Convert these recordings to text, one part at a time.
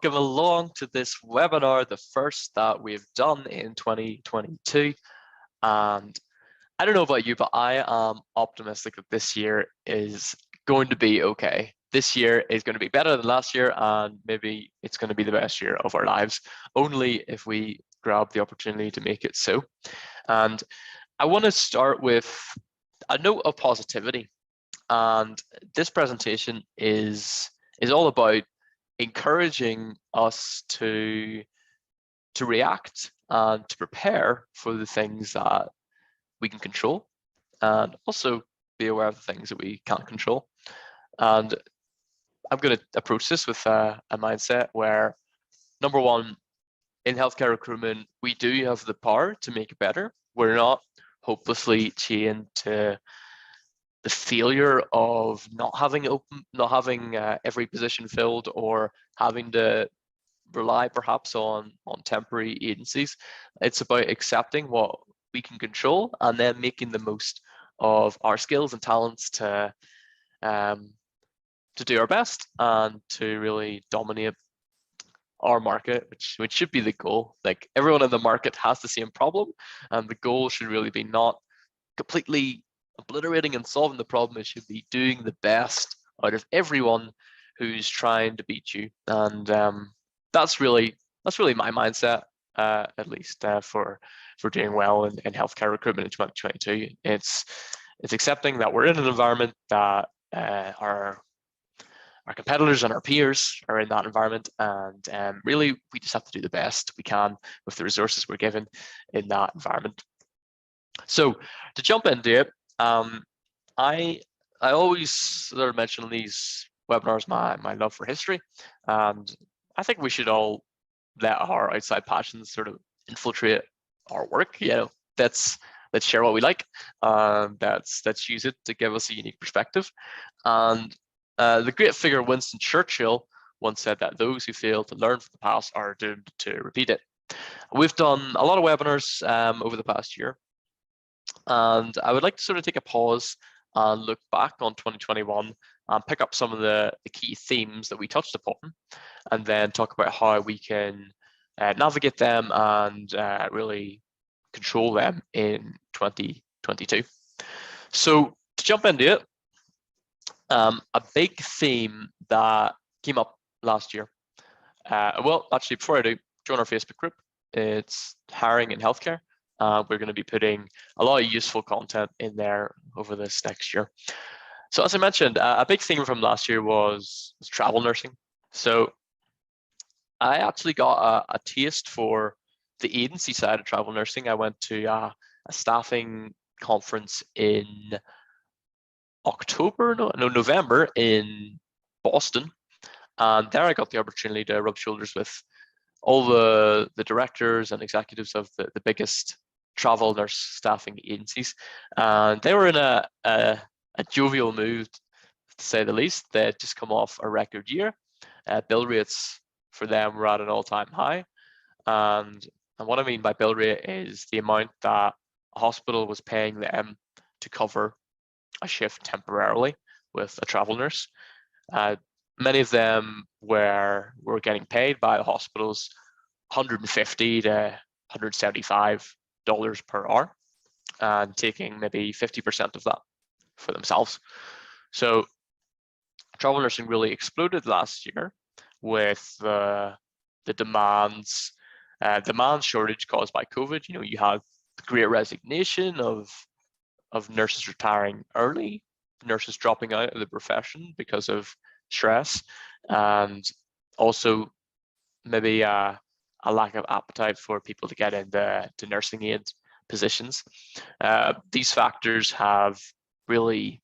welcome along to this webinar, the first that we've done in 2022. And I don't know about you, but I am optimistic that this year is going to be okay. This year is going to be better than last year, and maybe it's going to be the best year of our lives, only if we grab the opportunity to make it so. And I want to start with a note of positivity. And this presentation is all about encouraging us to react and to prepare for the things that we can control, and also be aware of the things that we can't control. And I'm going to approach this with a mindset where, number one, in healthcare recruitment, we do have the power to make it better. We're not hopelessly chained to the failure of not having every position filled, or having to rely perhaps on temporary agencies. It's about accepting what we can control and then making the most of our skills and talents to do our best and to really dominate our market, which should be the goal. Like, everyone in the market has the same problem, and the goal should really be not completely obliterating and solving the problem. It should be doing the best out of everyone who's trying to beat you. And that's really my mindset, at least for doing well in healthcare recruitment in 2022. It's accepting that we're in an environment that our competitors and our peers are in that environment, and really we just have to do the best we can with the resources we're given in that environment. So to jump into it, I always sort of mention in these webinars my love for history, and I think we should all let our outside passions sort of infiltrate our work. Let's share what we like. Let's use it to give us a unique perspective. And the great figure Winston Churchill once said that those who fail to learn from the past are doomed to repeat it. We've done a lot of webinars over the past year, and I would like to sort of take a pause and look back on 2021 and pick up some of the key themes that we touched upon, and then talk about how we can navigate them and really control them in 2022. So to jump into it, a big theme that came up last year. Well, actually, before I do, join our Facebook group. It's hiring in healthcare. We're going to be putting a lot of useful content in there over this next year. So as I mentioned, a big theme from last year was travel nursing. So I actually got a taste for the agency side of travel nursing. I went to a staffing conference in November in Boston, and there I got the opportunity to rub shoulders with all the directors and executives of the biggest travel nurse staffing agencies, and they were in a jovial mood, to say the least. They had just come off a record year. Bill rates for them were at an all-time high, and what I mean by bill rate is the amount that a hospital was paying them to cover a shift temporarily with a travel nurse. Many of them were getting paid by the hospitals $150 to $175 per hour, and taking maybe 50% of that for themselves. So travel nursing really exploded last year with the demand shortage caused by COVID. You had the great resignation of nurses retiring early, nurses dropping out of the profession because of stress, and also maybe a lack of appetite for people to get into nursing aid positions. These factors have really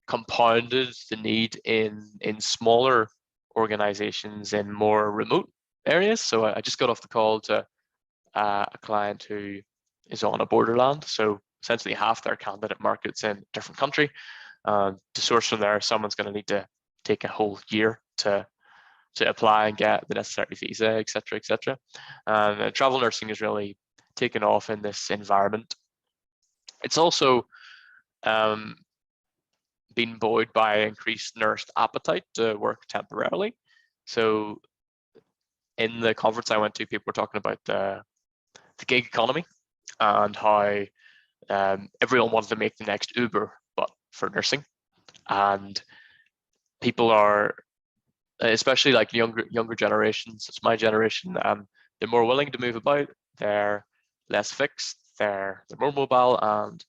compounded the need in smaller organizations in more remote areas. So I just got off the call to a client who is on a borderland. So essentially half their candidate market's in a different country. To source from there, someone's going to need to take a whole year to apply and get the necessary visa, etc., etc. And travel nursing is really taken off in this environment. It's also been buoyed by increased nurse appetite to work temporarily. So in the conference I went to, people were talking about the gig economy and how everyone wanted to make the next Uber, but for nursing. And people are, especially like younger generations, it's my generation, they're more willing to move about. They're less fixed. They're more mobile, and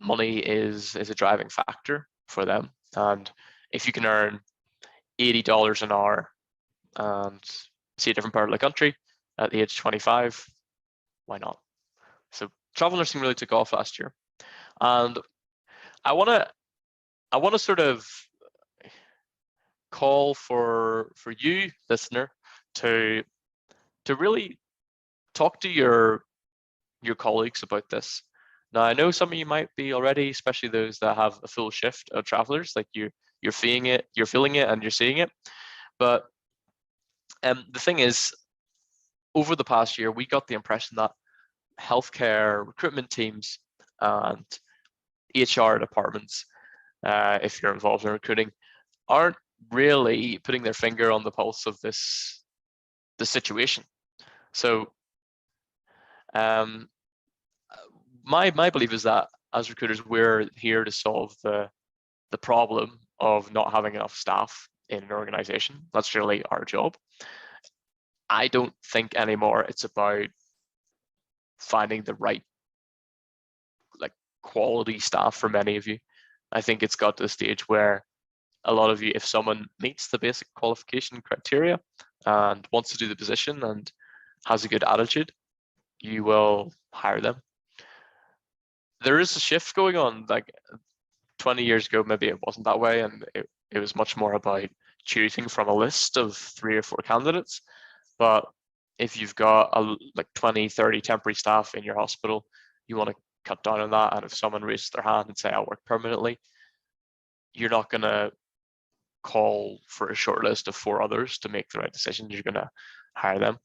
money is a driving factor for them. And if you can earn $80 an hour and see a different part of the country at the age of 25, why not? So travel nursing really took off last year, and I want to sort of call for you, listener, to really talk to your colleagues about this. Now, I know some of you might be already, especially those that have a full shift of travelers, like you're feeling it, and you're seeing it. But the thing is, over the past year, we got the impression that healthcare recruitment teams and HR departments, if you're involved in recruiting, aren't really putting their finger on the pulse of the situation. So my belief is that as recruiters, we're here to solve the problem of not having enough staff in an organization. That's really our job. I don't think anymore it's about finding the right quality staff for many of you. I think it's got to the stage where a lot of you, if someone meets the basic qualification criteria and wants to do the position and has a good attitude, you will hire them. There is a shift going on. Like 20 years ago, maybe it wasn't that way, and it was much more about choosing from a list of 3 or 4 candidates. But if you've got like 20, 30 temporary staff in your hospital, you want to cut down on that. And if someone raises their hand and say, I'll work permanently, you're not going to call for a short list of 4 others to make the right decision. You're going to hire them.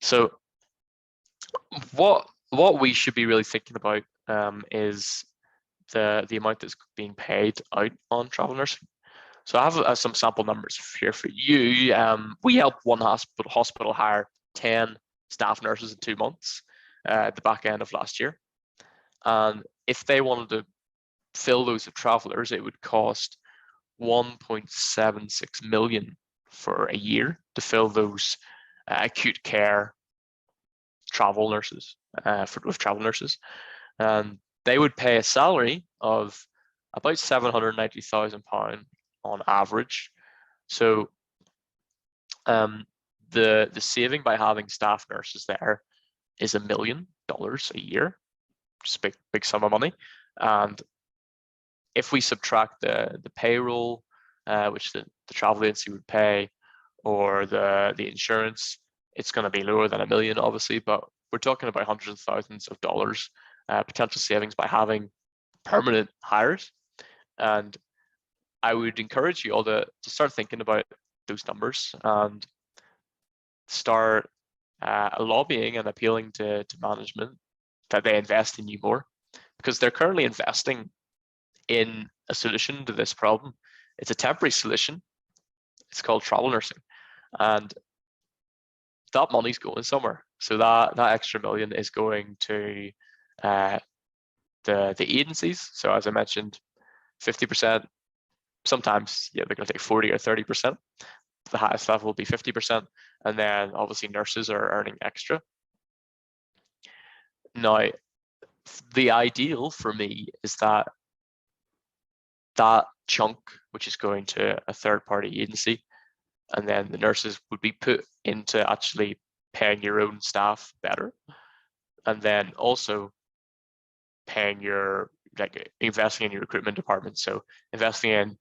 So what we should be really thinking about is the amount that's being paid out on travel nursing. So I have some sample numbers here for you. We helped one hospital hire 10 staff nurses in 2 months at the back end of last year. And if they wanted to fill those with travelers, it would cost 1.76 million for a year to fill those acute care travel nurses, with travel nurses. And they would pay a salary of about £790,000 on average. So the saving by having staff nurses there is $1 million a year, just a big sum of money. And if we subtract the payroll, which the travel agency would pay, or the insurance, it's going to be lower than $1 million, obviously, but we're talking about hundreds of thousands of dollars potential savings by having permanent hires. And I would encourage you all to start thinking about those numbers and start lobbying and appealing to management that they invest in you more, because they're currently investing in a solution to this problem. It's a temporary solution. It's called travel nursing, and that money's going somewhere. So that extra $1 million is going to the agencies. So as I mentioned, 50%. Sometimes, they're going to take 40 or 30%. The highest level will be 50%, and then obviously nurses are earning extra. Now, the ideal for me is that chunk, which is going to a third-party agency, and then the nurses would be put into actually paying your own staff better, and then also paying investing in your recruitment department. So investing in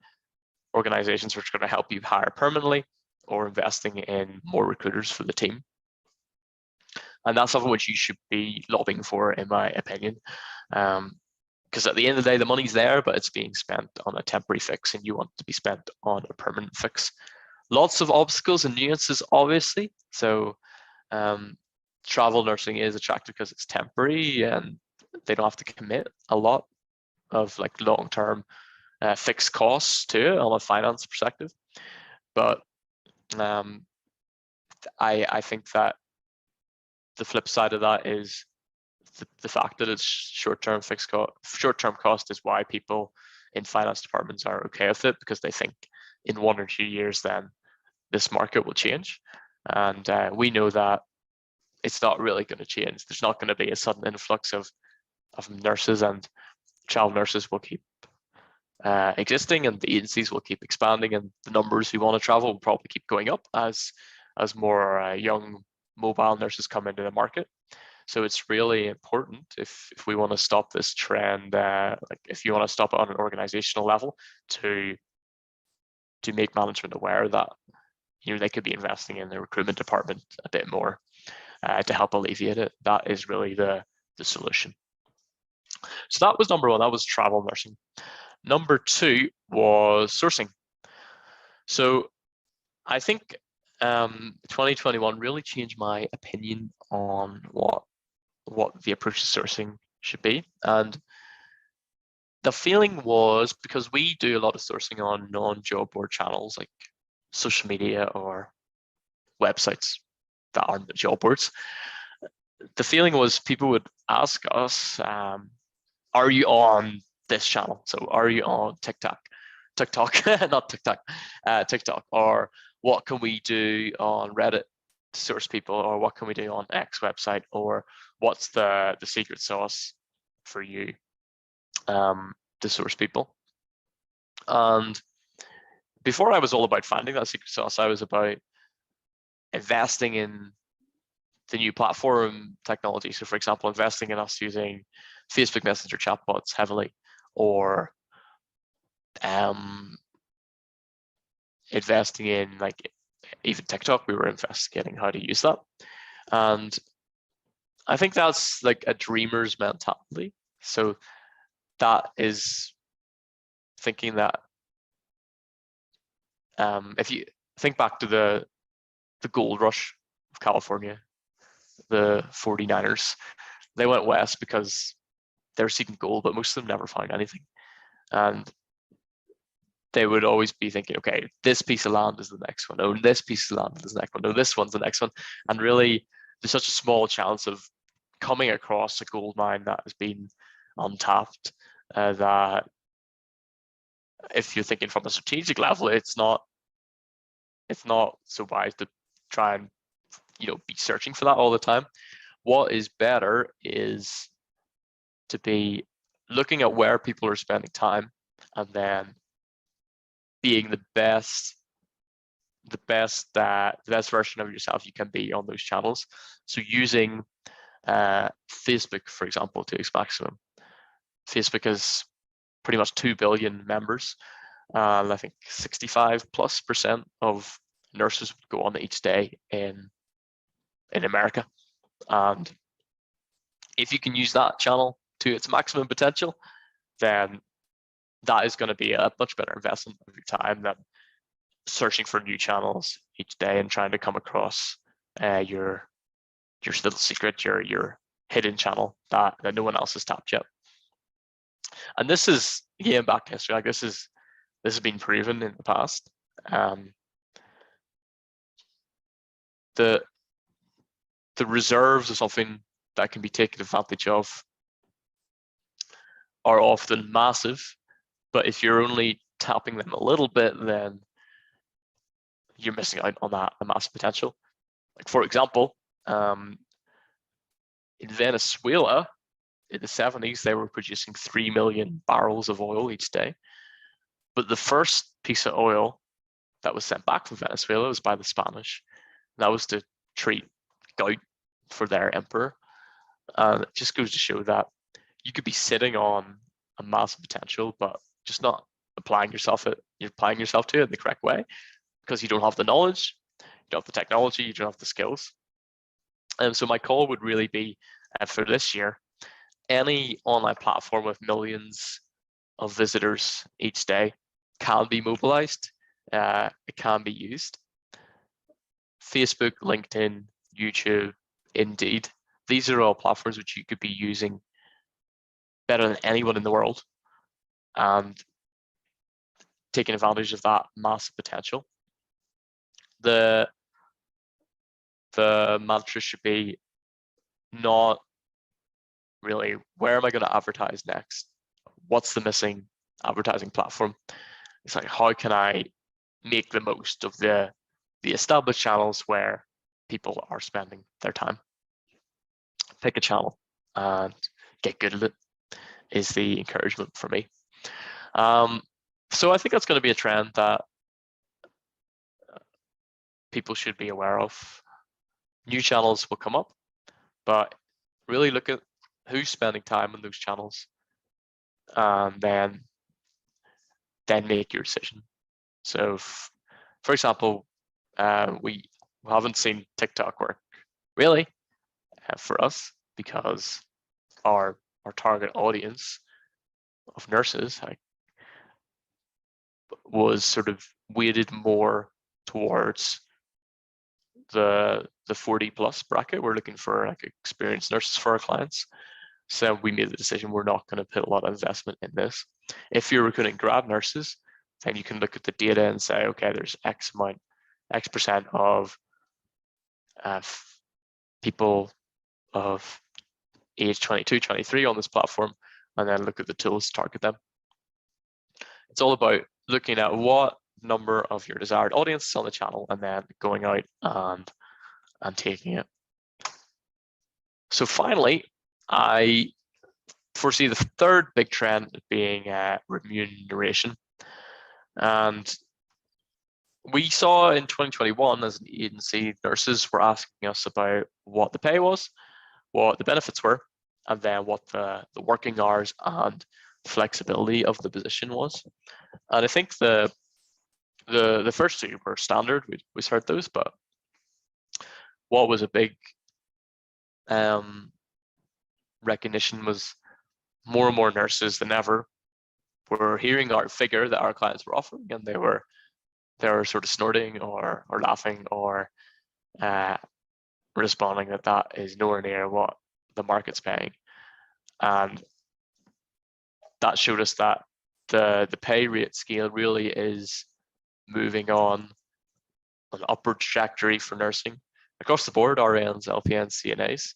organizations which are going to help you hire permanently, or investing in more recruiters for the team. And that's something which you should be lobbying for, in my opinion. Because at the end of the day, the money's there, but it's being spent on a temporary fix, and you want to be spent on a permanent fix. Lots of obstacles and nuances, obviously. So travel nursing is attractive because it's temporary, and they don't have to commit a lot of long-term fixed costs to it on a finance perspective. But I think that the flip side of that is the fact that it's short-term cost is why people in finance departments are okay with it, because they think in 1 or 2 years then this market will change. And we know that it's not really going to change. There's not going to be a sudden influx of nurses, and travel nurses will keep existing, and the agencies will keep expanding, and the numbers who want to travel will probably keep going up as more young mobile nurses come into the market. So it's really important if we want to stop this trend, like if you want to stop it on an organizational level, to make management aware that they could be investing in the recruitment department a bit more to help alleviate it. That is really the solution. So that was number one. That was travel nursing. Number two was sourcing. So I think 2021 really changed my opinion on what the approach to sourcing should be. And the feeling was, because we do a lot of sourcing on non-job board channels like social media or websites that aren't the job boards, the feeling was people would ask us, are you on this channel? So are you on TikTok, not TikTok, TikTok, or what can we do on Reddit to source people, or what can we do on X website, or what's the secret sauce for you to source people? And before, I was all about finding that secret sauce. I was about investing in the new platform technology. So for example, investing in us using Facebook Messenger chatbots heavily, or investing in, like, even TikTok. We were investigating how to use that. And I think that's like a dreamer's mentality. So that is thinking that if you think back to the gold rush of California, the 49ers, they went west because they were seeking gold, but most of them never found anything. And they would always be thinking, okay, this piece of land is the next one. Oh, this piece of land is the next one. Oh, this one's the next one. And really, there's such a small chance of coming across a gold mine that has been untapped that if you're thinking from a strategic level, it's not so wise to try and be searching for that all the time. What is better is to be looking at where people are spending time, and then being the best version of yourself you can be on those channels. So using Facebook, for example, to its maximum. Facebook has pretty much 2 billion members. I think 65+% of nurses would go on each day in America. And if you can use that channel to its maximum potential, then that is going to be a much better investment of your time than searching for new channels each day and trying to come across your little secret, your hidden channel that no one else has tapped yet. And this is, again, back to history. Like, this has been proven in the past. The reserves of something that can be taken advantage of are often massive, but if you're only tapping them a little bit, then you're missing out on that massive potential. Like, for example, in Venezuela in the 70s, they were producing 3 million barrels of oil each day. But the first piece of oil that was sent back from Venezuela was by the Spanish. And that was to treat gout for their emperor. And it just goes to show that you could be sitting on a massive potential, but just not applying yourself to it in the correct way, because you don't have the knowledge, you don't have the technology, you don't have the skills. And so my call would really be, for this year, any online platform with millions of visitors each day can be mobilized. It can be used. Facebook, LinkedIn, YouTube, Indeed, these are all platforms which you could be using better than anyone in the world and taking advantage of that massive potential. The the mantra should be not really where am I going to advertise next? What's the missing advertising platform? It's like, how can I make the most of the established channels where people are spending their time? Pick a channel and get good at it is the encouragement for me. So I think that's going to be a trend that people should be aware of. New channels will come up, but really look at who's spending time on those channels, and then make your decision. So, for example, we haven't seen TikTok work really for us because our target audience of nurses was sort of weighted more towards the 40 plus bracket. We're looking for like experienced nurses for our clients. So we made the decision we're not going to put a lot of investment in this. If you're recruiting grad nurses, then you can look at the data and say, okay, there's X percent of people of age 22, 23 on this platform, and then look at the tools to target them. It's all about looking at what number of your desired audience on the channel and then going out and taking it. So finally, I foresee the third big trend being remuneration. And we saw in 2021 as an agency, nurses were asking us about what the pay was, what the benefits were, and then what the working hours and flexibility of the position was. And I think the first two were standard. We heard those, but what was a big recognition was more and more nurses than ever were hearing our figure that our clients were offering, and they were sort of snorting or laughing or responding that is nowhere near what the market's paying. And that showed us that the pay rate scale really is moving on an upward trajectory for nursing across the board, RNs, LPNs, CNAs.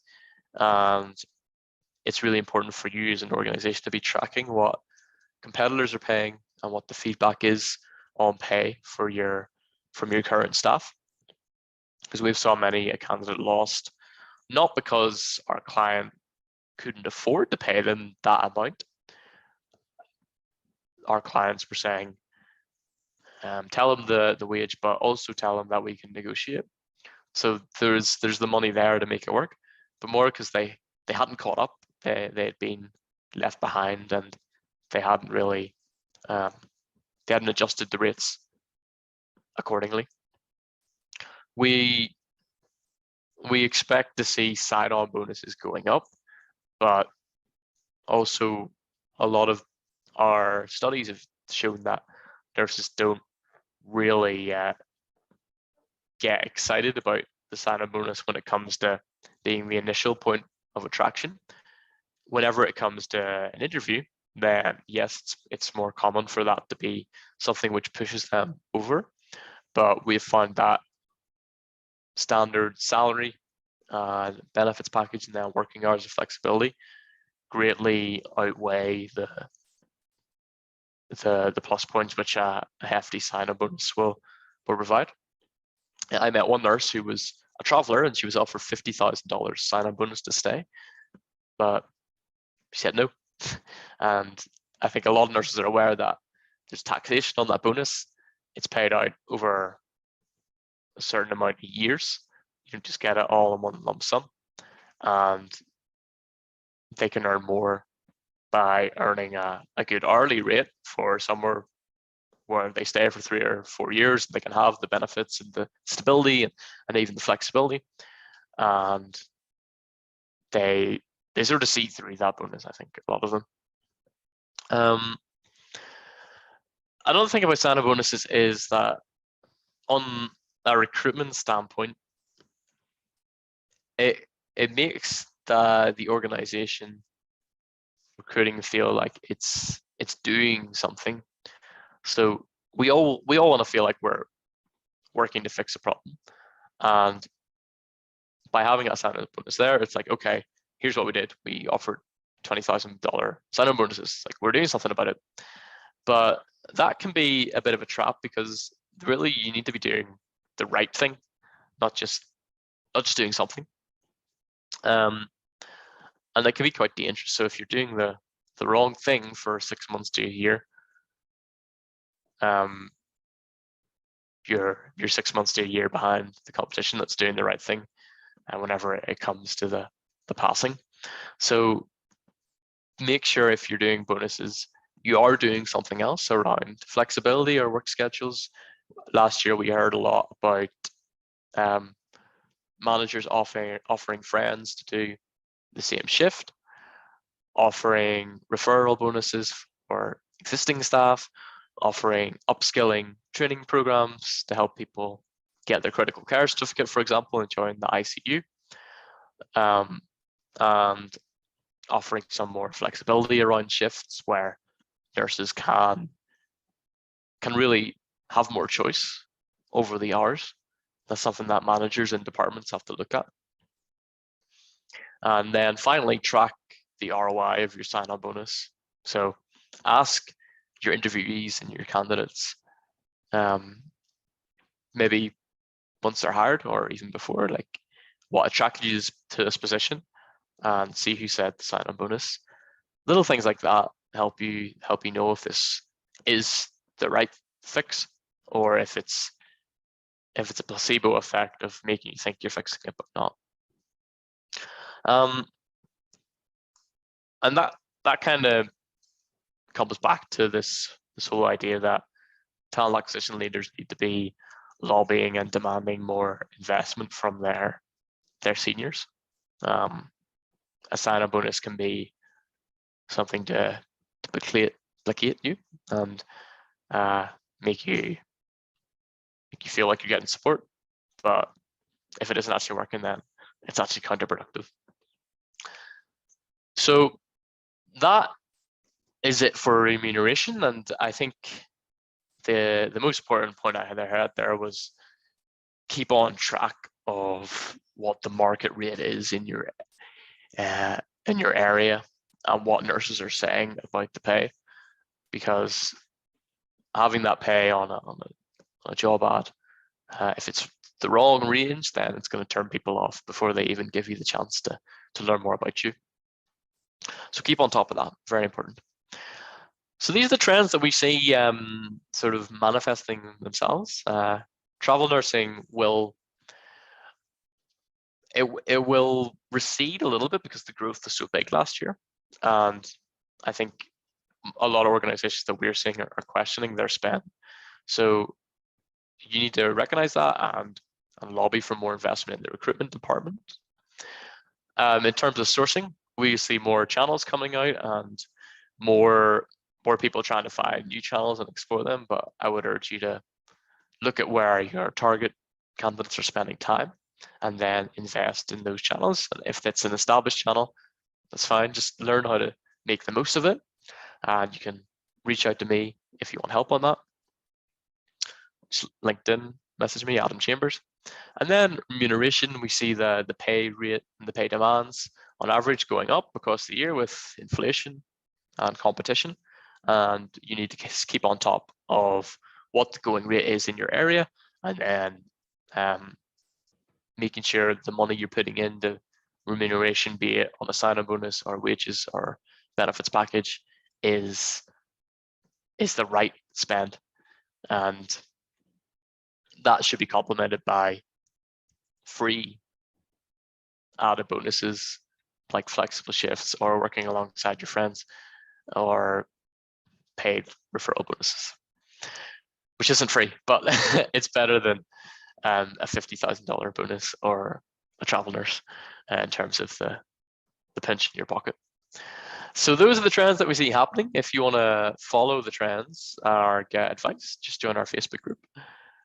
And it's really important for you as an organization to be tracking what competitors are paying and what the feedback is on pay from your current staff. Because we've saw many a candidate lost, not because our client couldn't afford to pay them that amount. Our clients were saying, tell them the wage, but also tell them that we can negotiate. So there's the money there to make it work, but more because they hadn't caught up. They had been left behind, and they hadn't really they hadn't adjusted the rates accordingly. We expect to see sign-on bonuses going up, but also a lot of our studies have shown that nurses don't really get excited about the sign-on bonus when it comes to being the initial point of attraction. Whenever it comes to an interview, then yes, it's more common for that to be something which pushes them over. But we've found that standard salary, benefits package, and then working hours of flexibility greatly outweigh the plus points which a hefty sign-on bonus will provide. I met one nurse who was a traveler, and she was offered $50,000 sign-on bonus to stay, but she said no. And I think a lot of nurses are aware that there's taxation on that bonus. It's paid out over a certain amount of years. You don't just get it all in one lump sum, and they can earn more by earning a good hourly rate for somewhere where they stay for 3 or 4 years. They can have the benefits and the stability and even the flexibility, and they sort of see through that bonus, I think, a lot of them. Another thing about sign-on bonuses is that on a recruitment standpoint, it makes the organization recruiting feel like it's doing something. So we all want to feel like we're working to fix a problem, and by having a sign-on bonus there, it's like, okay, here's what we did. We offered $20,000 sign-on bonuses. Like, we're doing something about it. But that can be a bit of a trap, because really you need to be doing the right thing, not just doing something. And that can be quite dangerous. So if you're doing the wrong thing for 6 months to a year, you're 6 months to a year behind the competition that's doing the right thing, and whenever it comes to the passing. So make sure if you're doing bonuses, you are doing something else around flexibility or work schedules. Last year we heard a lot about managers offering friends to do the same shift, offering referral bonuses for existing staff, offering upskilling training programs to help people get their critical care certificate, for example, and join the ICU, and offering some more flexibility around shifts where nurses can really have more choice over the hours. That's something that managers and departments have to look at. And then finally, track the ROI of your sign-on bonus. So ask your interviewees and your candidates, maybe once they're hired or even before, like, what attracted you to this position, and see who said the sign-on bonus. Little things like that help you know if this is the right fix, or if it's a placebo effect of making you think you're fixing it but not. And that kind of comes back to this whole idea that talent acquisition leaders need to be lobbying and demanding more investment from their seniors. A sign-on bonus can be something to placate you and make you feel like you're getting support, but if it isn't actually working, then it's actually counterproductive. So that is it for remuneration, and I think the most important point I had there was keep on track of what the market rate is in your area and what nurses are saying about the pay, because having that pay on a job ad, if it's the wrong range, then it's going to turn people off before they even give you the chance to learn more about you. So keep on top of that, very important. So these are the trends that we see sort of manifesting themselves. Travel nursing will recede a little bit because the growth was so big last year, and I think a lot of organizations that we're seeing are questioning their spend. So you need to recognize that and lobby for more investment in the recruitment department. In terms of sourcing, we see more channels coming out and more people trying to find new channels and explore them. But I would urge you to look at where your target candidates are spending time and then invest in those channels. And if it's an established channel, that's fine. Just learn how to make the most of it. And you can reach out to me if you want help on that. Just LinkedIn, message me, Adam Chambers. And then remuneration, we see the pay rate and the pay demands on average going up across the year with inflation and competition. And you need to keep on top of what the going rate is in your area, and then making sure the money you're putting into remuneration, be it on a sign-on bonus or wages or benefits package, is the right spend. And that should be complemented by free added bonuses like flexible shifts or working alongside your friends, or paid referral bonuses, which isn't free, but it's better than a $50,000 bonus or a travel nurse in terms of the pinch in your pocket. So those are the trends that we see happening. If you want to follow the trends or get advice, just join our Facebook group,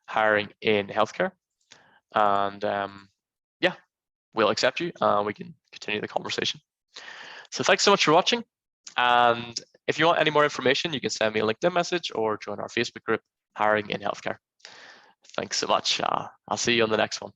Hiring in Healthcare. And yeah, we'll accept you and we can continue the conversation. So thanks so much for watching. And if you want any more information, you can send me a LinkedIn message or join our Facebook group, Hiring in Healthcare. Thanks so much. I'll see you on the next one.